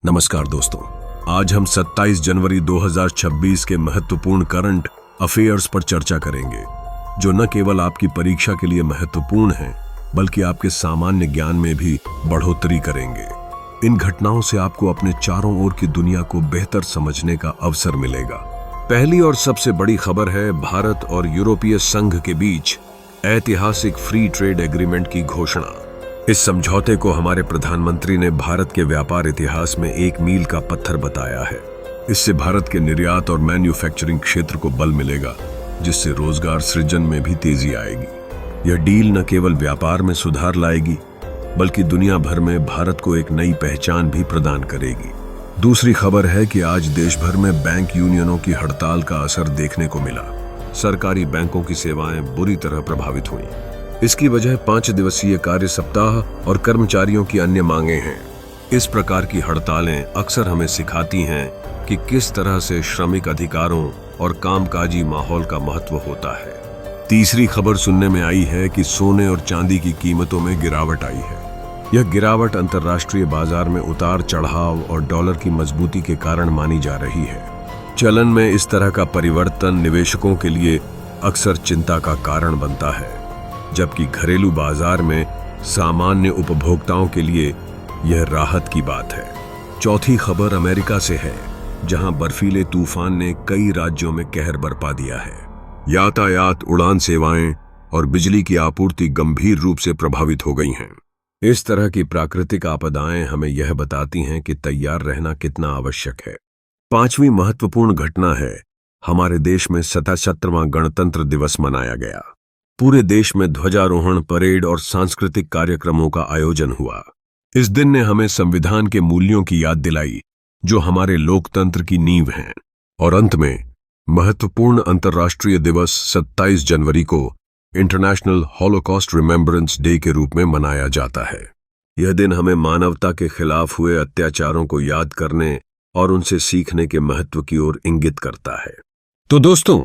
नमस्कार दोस्तों, आज हम 27 जनवरी 2026 के महत्वपूर्ण करंट अफेयर्स पर चर्चा करेंगे, जो न केवल आपकी परीक्षा के लिए महत्वपूर्ण हैं, बल्कि आपके सामान्य ज्ञान में भी बढ़ोतरी करेंगे। इन घटनाओं से आपको अपने चारों ओर की दुनिया को बेहतर समझने का अवसर मिलेगा। पहली और सबसे बड़ी खबर है भारत और यूरोपीय संघ के बीच ऐतिहासिक फ्री ट्रेड एग्रीमेंट की घोषणा। इस समझौते को हमारे प्रधानमंत्री ने भारत के व्यापार इतिहास में एक मील का पत्थर बताया है। इससे भारत के निर्यात और मैन्युफैक्चरिंग क्षेत्र को बल मिलेगा, जिससे रोजगार सृजन में भी तेजी आएगी। यह डील न केवल व्यापार में सुधार लाएगी, बल्कि दुनिया भर में भारत को एक नई पहचान भी प्रदान करेगी। दूसरी खबर है कि आज देश भर में बैंक यूनियनों की हड़ताल का असर देखने को मिला। सरकारी बैंकों की सेवाएं बुरी तरह प्रभावित हुई। इसकी वजह 5 दिवसीय कार्य सप्ताह और कर्मचारियों की अन्य मांगे हैं। इस प्रकार की हड़तालें अक्सर हमें सिखाती हैं कि किस तरह से श्रमिक अधिकारों और कामकाजी माहौल का महत्व होता है। तीसरी खबर सुनने में आई है कि सोने और चांदी की कीमतों में गिरावट आई है। यह गिरावट अंतर्राष्ट्रीय बाजार में उतार चढ़ाव और डॉलर की मजबूती के कारण मानी जा रही है। चलन में इस तरह का परिवर्तन निवेशकों के लिए अक्सर चिंता का कारण बनता है, जबकि घरेलू बाजार में सामान्य उपभोक्ताओं के लिए यह राहत की बात है। चौथी खबर अमेरिका से है, जहां बर्फीले तूफान ने कई राज्यों में कहर बरपा दिया है। यातायात, उड़ान सेवाएं और बिजली की आपूर्ति गंभीर रूप से प्रभावित हो गई हैं। इस तरह की प्राकृतिक आपदाएं हमें यह बताती हैं कि तैयार रहना कितना आवश्यक है। पांचवी महत्वपूर्ण घटना है, हमारे देश में 77वां गणतंत्र दिवस मनाया गया। पूरे देश में ध्वजारोहण, परेड और सांस्कृतिक कार्यक्रमों का आयोजन हुआ। इस दिन ने हमें संविधान के मूल्यों की याद दिलाई, जो हमारे लोकतंत्र की नींव हैं। और अंत में महत्वपूर्ण अंतर्राष्ट्रीय दिवस 27 जनवरी को इंटरनेशनल हॉलोकॉस्ट रिमेम्बरेंस डे के रूप में मनाया जाता है। यह दिन हमें मानवता के खिलाफ हुए अत्याचारों को याद करने और उनसे सीखने के महत्व की ओर इंगित करता है। तो दोस्तों,